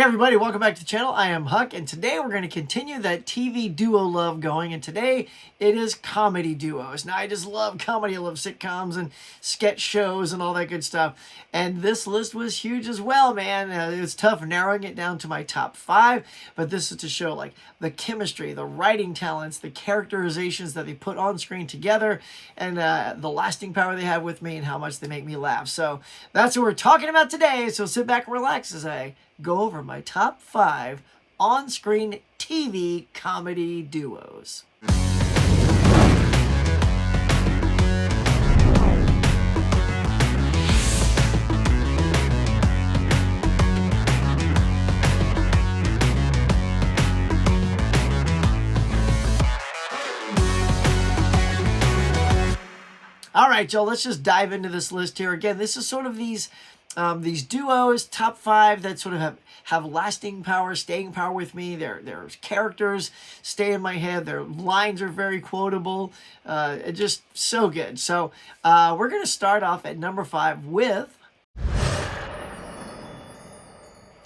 Hey everybody, welcome back to the channel. I am Huck, and today we're going to continue that TV duo love going, and today it is comedy duos. Now, I just love comedy. I love sitcoms and sketch shows and all that good stuff, and this list was huge as well, man. It's tough narrowing it down to my top 5, but this is to show like the chemistry, the writing talents, the characterizations that they put on screen together, and the lasting power they have with me and how much they make me laugh. So that's what we're talking about today, so sit back and relax as I go over my top 5 on-screen TV comedy duos. All right, y'all, let's just dive into this list here. Again, this is sort of these duos, top 5 that sort of have lasting power, staying power with me. Their characters stay in my head. Their lines are very quotable. Just so good. So we're going to start off at number 5 with...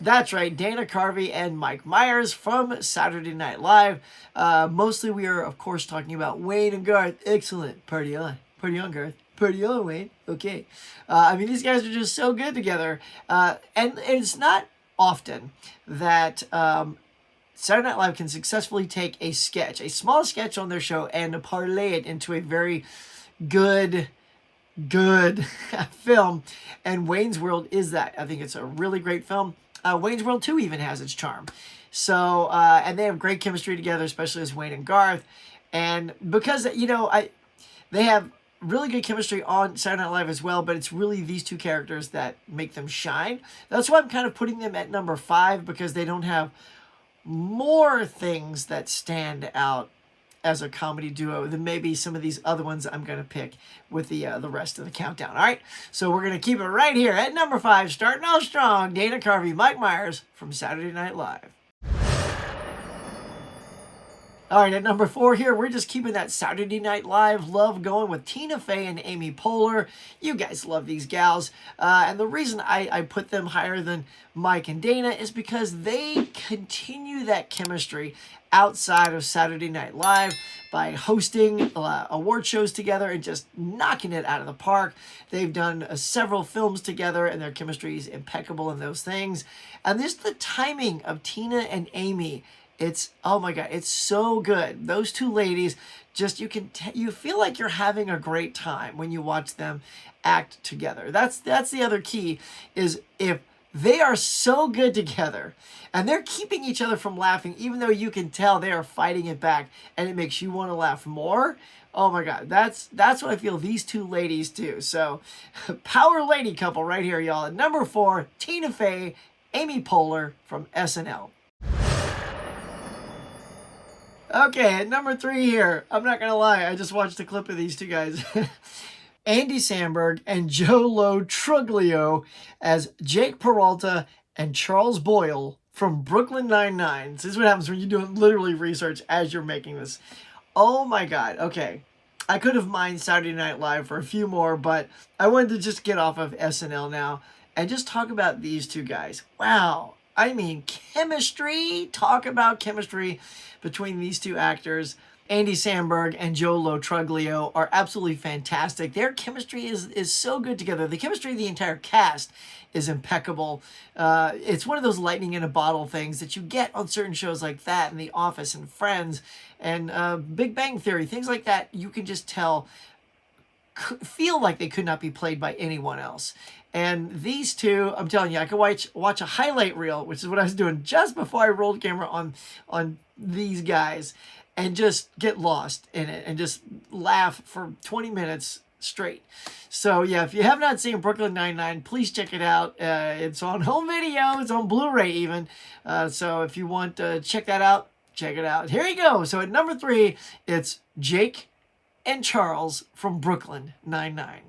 That's right, Dana Carvey and Mike Myers from Saturday Night Live. Mostly we are, of course, talking about Wayne and Garth. Excellent. Party on. Party on, Garth. Party on, Wayne. Okay. I mean, these guys are just so good together. And it's not often that Saturday Night Live can successfully take a sketch, a small sketch on their show, and parlay it into a very good film. And Wayne's World is that. I think it's a really great film. Wayne's World 2 even has its charm. So, and they have great chemistry together, especially as Wayne and Garth. And because, you know, they have really good chemistry on Saturday Night Live as well, but it's really these two characters that make them shine. That's why I'm kind of putting them at number 5, because they don't have more things that stand out as a comedy duo than maybe some of these other ones I'm going to pick with the rest of the countdown. All right, so we're going to keep it right here at number 5, starting off strong, Dana Carvey, Mike Myers from Saturday Night Live. All right, at number 4 here, we're just keeping that Saturday Night Live love going with Tina Fey and Amy Poehler. You guys love these gals. And the reason I put them higher than Mike and Dana is because they continue that chemistry outside of Saturday Night Live by hosting award shows together and just knocking it out of the park. They've done several films together, and their chemistry is impeccable in those things. And just the timing of Tina and Amy, it's, oh my God, it's so good. Those two ladies, just you feel like you're having a great time when you watch them act together. That's the other key, is if they are so good together and they're keeping each other from laughing, even though you can tell they are fighting it back, and it makes you want to laugh more. Oh my God, that's what I feel these two ladies do. So, power lady couple right here, y'all. At number 4, Tina Fey, Amy Poehler from SNL. Okay, at number 3 here, I'm not going to lie, I just watched a clip of these two guys. Andy Samberg and Joe Lo Truglio as Jake Peralta and Charles Boyle from Brooklyn Nine-Nine. This is what happens when you're doing literally research as you're making this. Oh my God, okay. I could have mined Saturday Night Live for a few more, but I wanted to just get off of SNL now and just talk about these two guys. Wow. I mean, chemistry. Talk about chemistry between these two actors. Andy Samberg and Joe Lo Truglio are absolutely fantastic. Their chemistry is so good together. The chemistry of the entire cast is impeccable. It's one of those lightning in a bottle things that you get on certain shows like that, and The Office and Friends and Big Bang Theory, things like that. You can just tell, feel like they could not be played by anyone else. And these two, I'm telling you, I could watch a highlight reel, which is what I was doing just before I rolled camera on these guys, and just get lost in it and just laugh for 20 minutes straight. So yeah, if you have not seen Brooklyn Nine-Nine, please check it out. It's on home video. It's on Blu-ray even. So if you want to check that out, check it out. Here you go. So at number 3, it's Jake and Charles from Brooklyn Nine-Nine.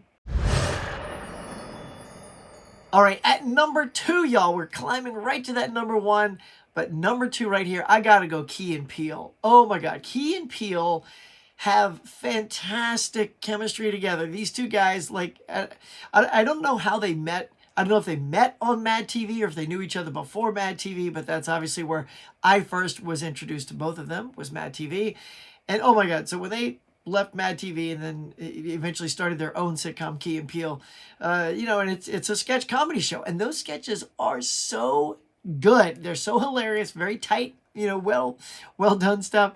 All right, at number 2, y'all, we're climbing right to that number 1. But number 2 right here, I got to go Key and Peele. Oh my God, Key and Peele have fantastic chemistry together. These two guys, like, I don't know how they met. I don't know if they met on Mad TV or if they knew each other before Mad TV, but that's obviously where I first was introduced to both of them, was Mad TV. And oh my God, so when they left Mad TV and then eventually started their own sitcom, Key and Peele, you know, and it's a sketch comedy show. And those sketches are so good. They're so hilarious, very tight, you know, well done stuff.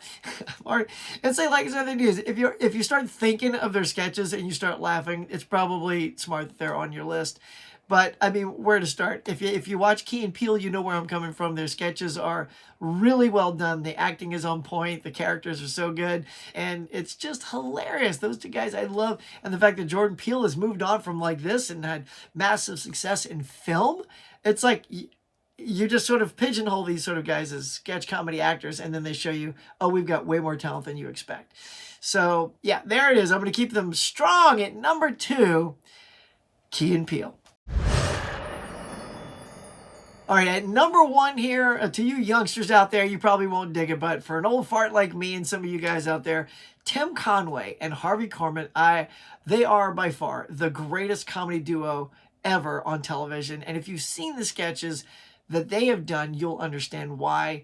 And say, like I said, the thing is, if you start thinking of their sketches and you start laughing, it's probably smart that they're on your list. But I mean, where to start? If you watch Key and Peele, you know where I'm coming from. Their sketches are really well done. The acting is on point. The characters are so good, and it's just hilarious. Those two guys I love, and the fact that Jordan Peele has moved on from like this and had massive success in film. It's like you just sort of pigeonhole these sort of guys as sketch comedy actors, and then they show you, oh, we've got way more talent than you expect. So yeah, there it is. I'm going to keep them strong at number 2, Key and Peele. All right, at number 1 here, to you youngsters out there, you probably won't dig it, but for an old fart like me and some of you guys out there, Tim Conway and Harvey Corman, they are by far the greatest comedy duo ever on television. And if you've seen the sketches that they have done, you'll understand why.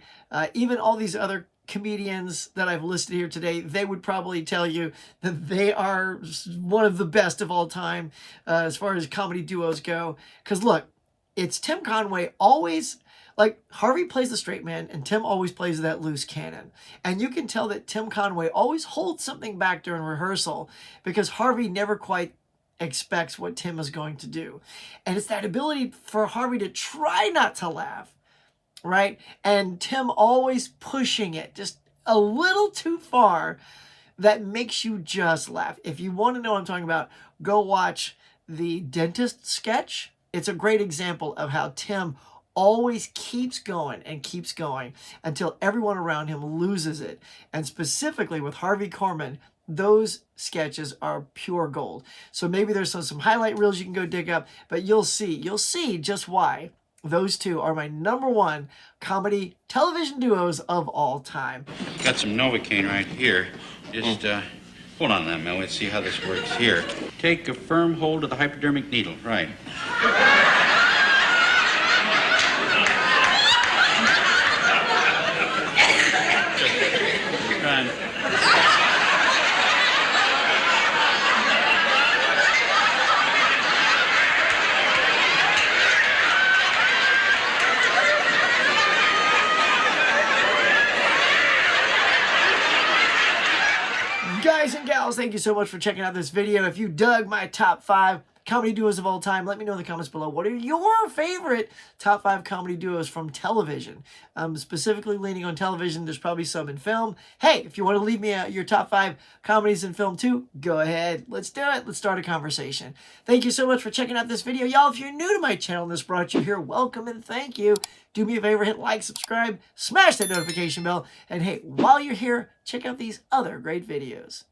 Even all these other comedians that I've listed here today, they would probably tell you that they are one of the best of all time as far as comedy duos go. Because look, it's Tim Conway always, like Harvey plays the straight man and Tim always plays that loose cannon. And you can tell that Tim Conway always holds something back during rehearsal because Harvey never quite expects what Tim is going to do. And it's that ability for Harvey to try not to laugh, right? And Tim always pushing it just a little too far that makes you just laugh. If you want to know what I'm talking about, go watch the dentist sketch. It's a great example of how Tim always keeps going and keeps going until everyone around him loses it. And specifically with Harvey Corman, those sketches are pure gold. So maybe there's some highlight reels you can go dig up, but you'll see just why those two are my number 1 comedy television duos of all time. Got some Novocaine right here. Just hold on a minute. Let's see how this works here. Take a firm hold of the hypodermic needle. Right. Run. Guys and gals, thank you so much for checking out this video. If you dug my top 5 comedy duos of all time, let me know in the comments below. What are your favorite top 5 comedy duos from television? I'm specifically leaning on television. There's probably some in film. Hey, if you want to leave me your top 5 comedies in film too, go ahead. Let's do it. Let's start a conversation. Thank you so much for checking out this video. Y'all, if you're new to my channel and this brought you here, welcome and thank you. Do me a favor, hit like, subscribe, smash that notification bell, and hey, while you're here, check out these other great videos.